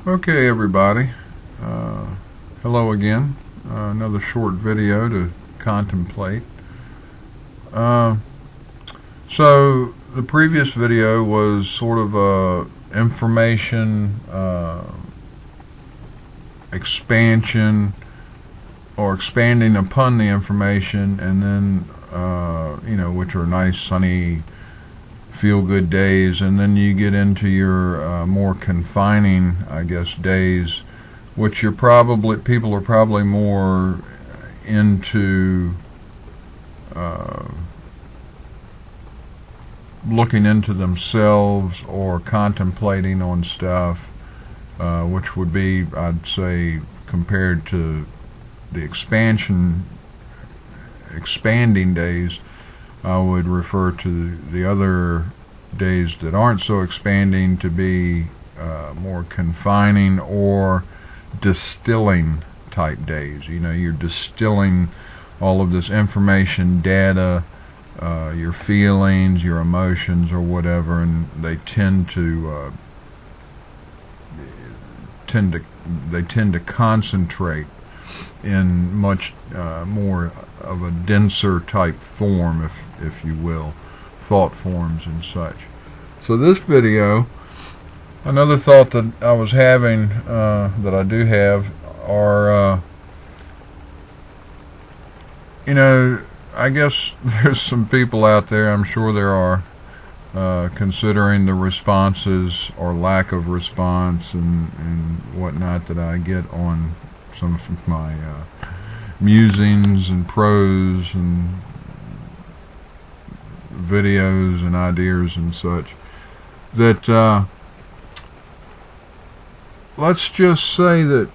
Okay, everybody. Hello again. Another short video to contemplate. So the previous video was sort of a information expansion, or expanding upon the information, and then which are nice, sunny, feel-good days, and then you get into your more confining, I guess, days, which people are probably more into looking into themselves or contemplating on stuff, which would be, I'd say, compared to the expanding days, I would refer to the other days that aren't so expanding to be more confining or distilling type days. You're distilling all of this information, data, your feelings, your emotions, or whatever, and they tend to concentrate in much more of a denser type form, if you will, thought forms and such. So this video, another thought that I was having, that I do have, are I guess there's some people out there, I'm sure there are, considering the responses or lack of response and whatnot that I get on some of my musings and prose and videos and ideas and such, that let's just say that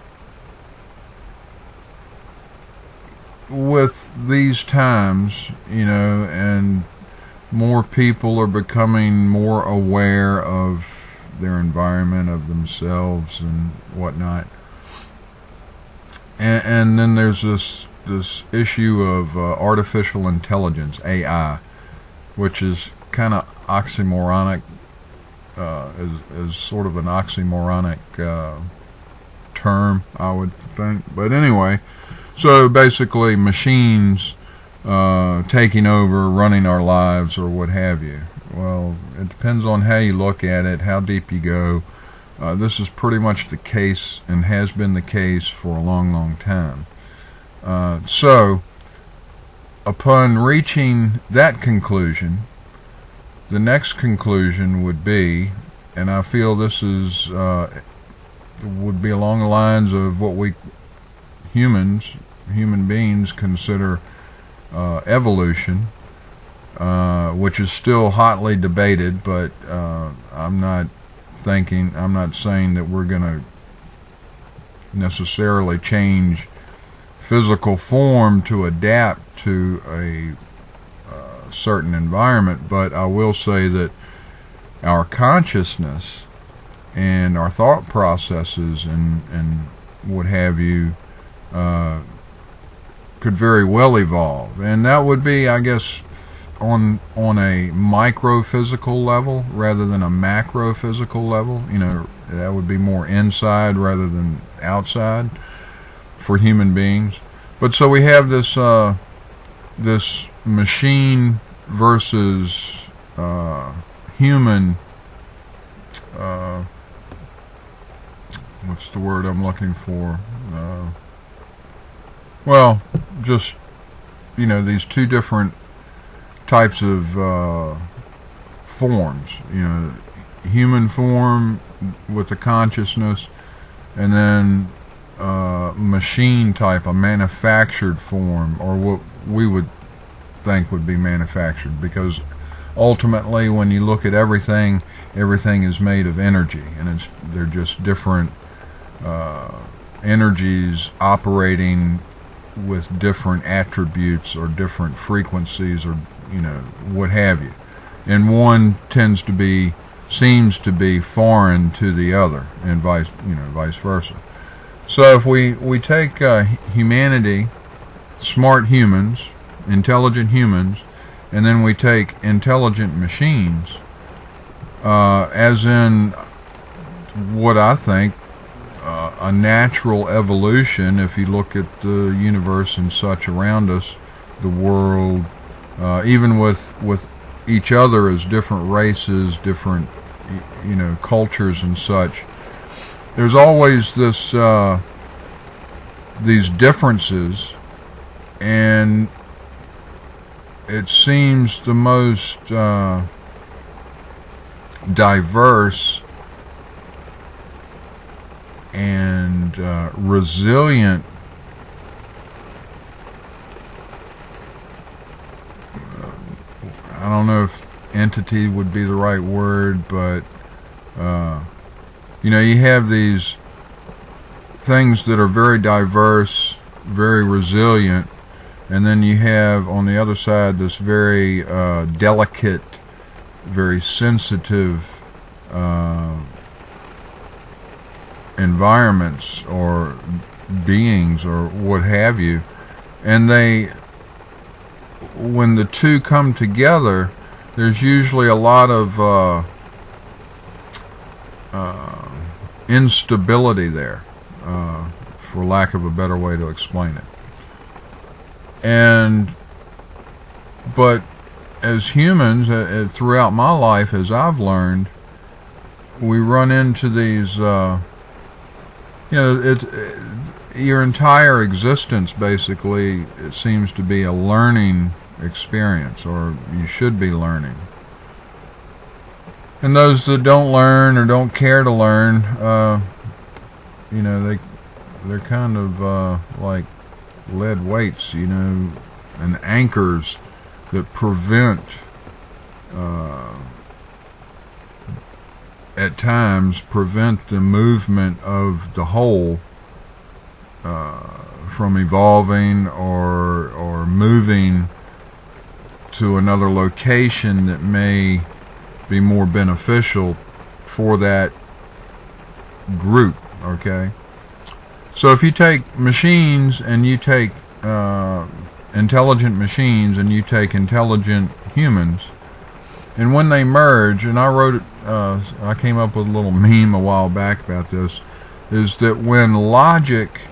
with these times, and more people are becoming more aware of their environment, of themselves and whatnot, and then there's this issue of artificial intelligence, AI, which is kind of oxymoronic, is sort of an oxymoronic term, I would think. But anyway, so basically machines taking over, running our lives, or what have you. Well, it depends on how you look at it, how deep you go. This is pretty much the case, and has been the case for a long time. So upon reaching that conclusion, the next conclusion would be, and I feel this is would be along the lines of what we human beings consider evolution, which is still hotly debated, but I'm not saying that we're going to necessarily change physical form to adapt to a certain environment, but I will say that our consciousness and our thought processes and what have you could very well evolve, and that would be, I guess, on a micro-physical level rather than a macro-physical level. That would be more inside rather than outside for human beings. But so we have this this machine versus human, what's the word I'm looking for? Well, just these two different types of forms. Human form with the consciousness, and then machine type, a manufactured form, or what we would think would be manufactured, because ultimately when you look at everything is made of energy, and they're just different energies operating with different attributes or different frequencies, or what have you, and one seems to be foreign to the other, and vice versa. So if we take humanity, smart humans, intelligent humans, and then we take intelligent machines, as in what I think a natural evolution. If you look at the universe and such around us, the world, even with each other as different races, different cultures and such, there's always these differences, and it seems the most diverse and resilient I don't know if entity would be the right word, but you have these things that are very diverse, very resilient, and then you have on the other side this very delicate, very sensitive environments or beings or what have you, and when the two come together, there's usually a lot of instability there, for lack of a better way to explain it. But as humans, throughout my life, as I've learned, we run into these, your entire existence basically, it seems to be a learning experience, or you should be learning. And those that don't learn or don't care to learn, they're kind of like lead weights, and anchors that prevent, at times, prevent the movement of the whole from evolving or moving to another location that may be more beneficial for that group. Okay, so if you take machines and you take intelligent machines and you take intelligent humans, and when they merge, and I came up with a little meme a while back about this, is that when logic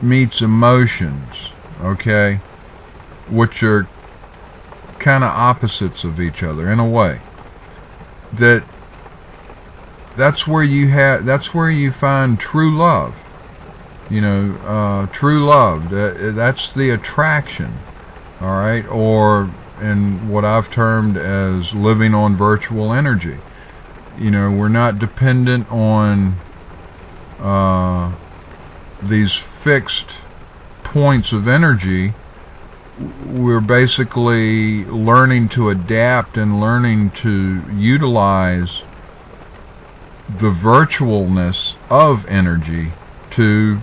meets emotions, okay, which are kind of opposites of each other in a way, that's where you find true love. True love. That's the attraction. All right, or in what I've termed as living on virtual energy. We're not dependent on these fixed points of energy. We're basically learning to adapt and learning to utilize the virtualness of energy to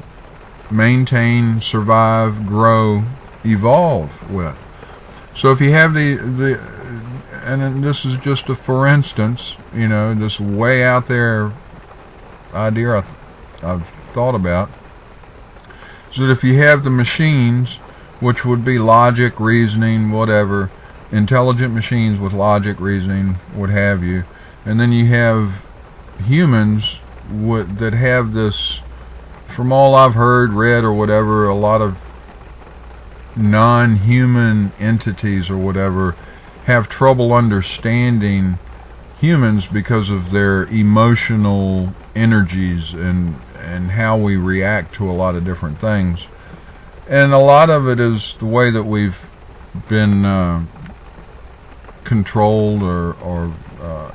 maintain, survive, grow, evolve with. So if you have and this is just a for instance, this way out there idea I've thought about, so that if you have the machines, which would be logic, reasoning, whatever, intelligent machines with logic, reasoning, what have you, and then you have humans that have this, from all I've heard, read, or whatever, a lot of non-human entities or whatever have trouble understanding humans because of their emotional energies and how we react to a lot of different things. And a lot of it is the way that we've been controlled, or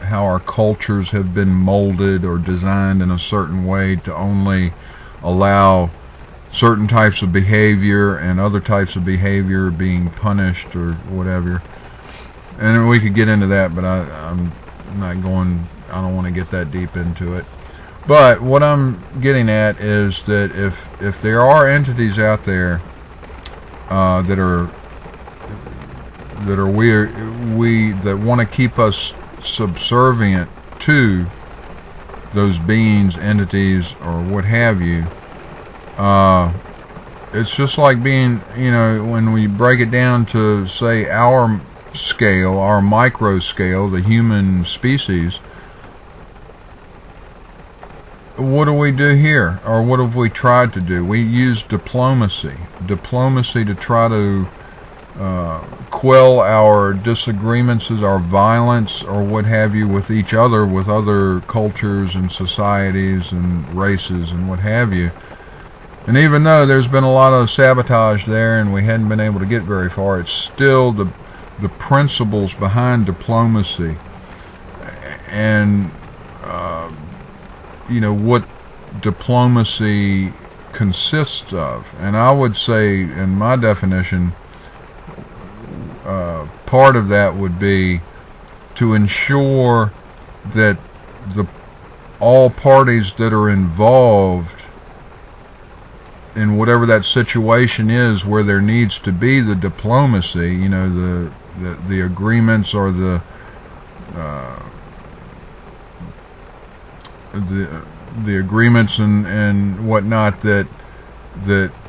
how our cultures have been molded or designed in a certain way to only allow certain types of behavior and other types of behavior being punished or whatever. And we could get into that, but I'm not going, I don't want to get that deep into it. But what I'm getting at is that if there are entities out there that want to keep us subservient to those beings, entities, or what have you, it's just like being, when we break it down to, say, our scale, our micro scale, the human species, what do we do here, or what have we tried to do? We use diplomacy to try to quell our disagreements, our violence, or what have you, with each other, with other cultures and societies and races and what have you. And even though there's been a lot of sabotage there and we hadn't been able to get very far, it's still the principles behind diplomacy and what diplomacy consists of. And I would say, in my definition, part of that would be to ensure that all parties that are involved in whatever that situation is, where there needs to be the diplomacy, the agreements, or the agreements and whatnot that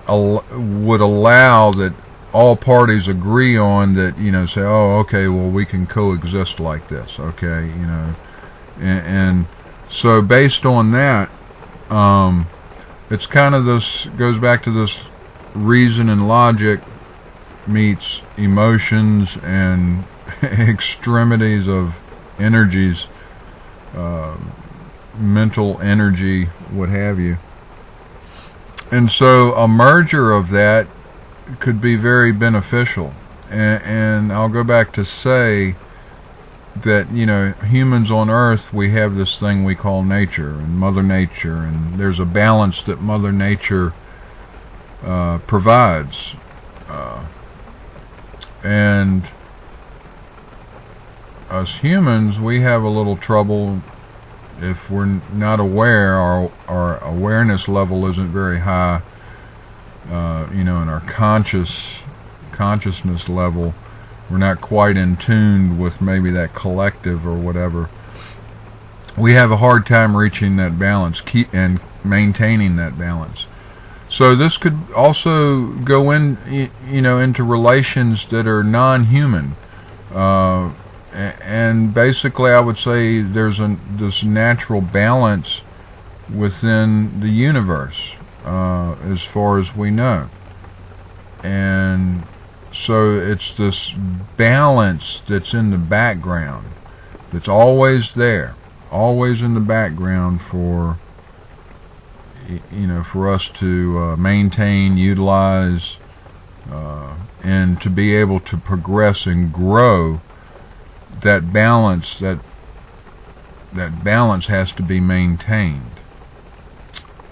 would allow that all parties agree on, that say, oh, okay, well, we can coexist like this, okay, and so based on that, it's kind of this, goes back to this reason and logic meets emotions and extremities of energies, mental energy, what have you. And so a merger of that could be very beneficial. And I'll go back to say that, humans on Earth, we have this thing we call nature and Mother Nature, and there's a balance that Mother Nature provides. And us humans, we have a little trouble if we're not aware. Our awareness level isn't very high, in our consciousness level. We're not quite in tune with maybe that collective or whatever. We have a hard time reaching that balance, and maintaining that balance. So this could also go in, into relations that are non-human. And basically, I would say there's this natural balance within the universe, as far as we know. And so it's this balance that's in the background, that's always there, always in the background for for us to maintain, utilize, and to be able to progress and grow. That balance has to be maintained.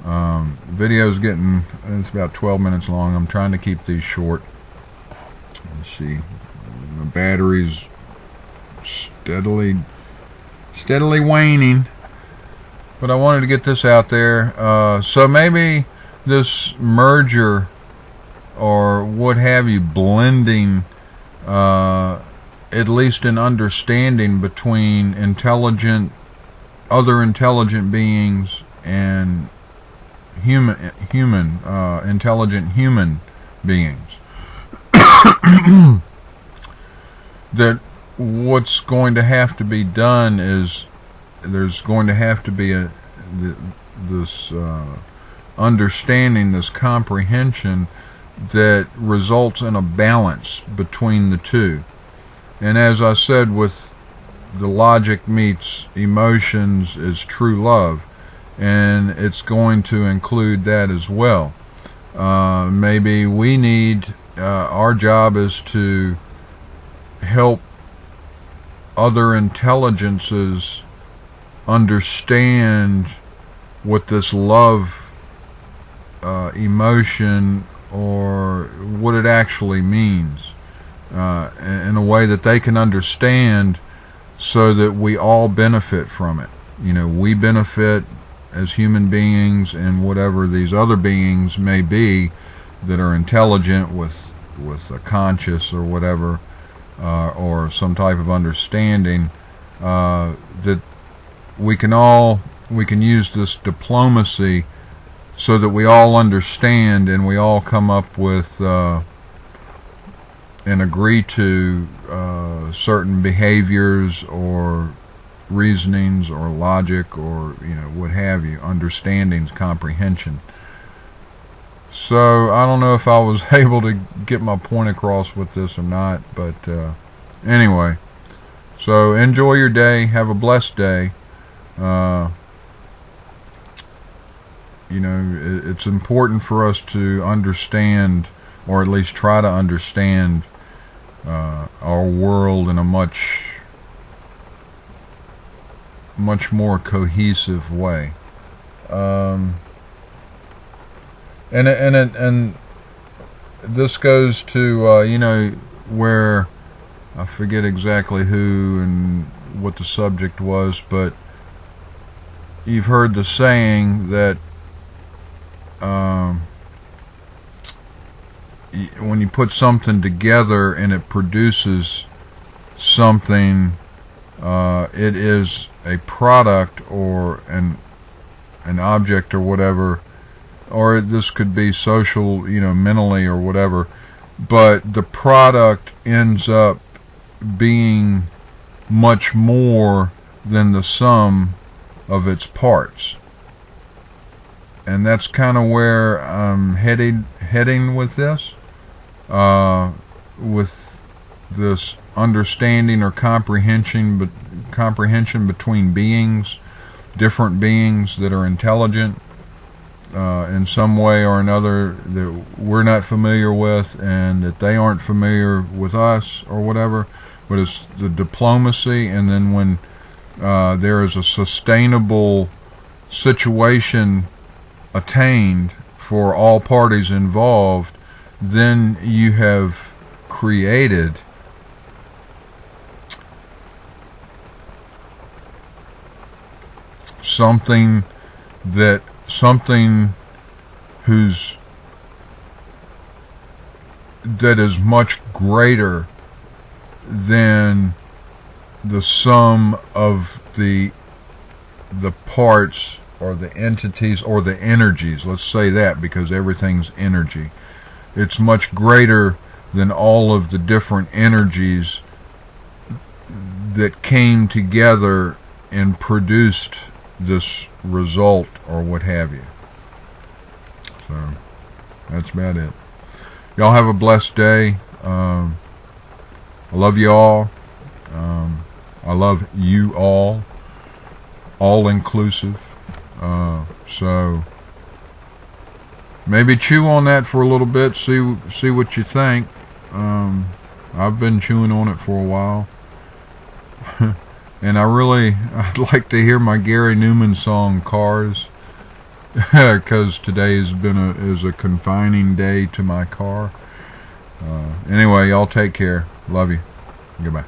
Video's getting, it's about 12 minutes long. I'm trying to keep these short. Let's see, the battery's steadily waning, but I wanted to get this out there. So maybe this merger, or what have you, blending, at least in understanding between other intelligent beings and intelligent human beings, that what's going to have to be done is there's going to have to be this understanding, this comprehension that results in a balance between the two. And as I said, with the logic meets emotions is true love, and it's going to include that as well. Maybe we need, our job is to help other intelligences understand what this love emotion, or what it actually means, in a way that they can understand, so that we all benefit from it. We benefit as human beings, and whatever these other beings may be that are intelligent with a conscious or whatever, or some type of understanding, that we can use this diplomacy so that we all understand, and we all come up with and agree to certain behaviors or reasonings or logic or what have you, understandings, comprehension. So I don't know if I was able to get my point across with this or not, but anyway, so enjoy your day, have a blessed day. It's important for us to understand, or at least try to understand, our world in a much more cohesive way. And this goes to where I forget exactly who and what the subject was, but you've heard the saying that when you put something together and it produces something, it is a product or an object or whatever, or this could be social, mentally or whatever, but the product ends up being much more than the sum of its parts. And that's kind of where I'm heading with this, with this understanding or comprehension between beings, different beings that are intelligent in some way or another that we're not familiar with, and that they aren't familiar with us or whatever. But it's the diplomacy, and then when there is a sustainable situation attained for all parties involved, then you have created something that is much greater than the sum of the parts or the entities or the energies. Let's say that, because everything's energy. It's much greater than all of the different energies that came together and produced this result or what have you. So that's about it. Y'all have a blessed day. I love you all. I love you all inclusive. So maybe chew on that for a little bit, see what you think. I've been chewing on it for a while. And I'd like to hear my Gary Newman song Cars, because today is a confining day to my car. Anyway, y'all take care. Love you. Goodbye.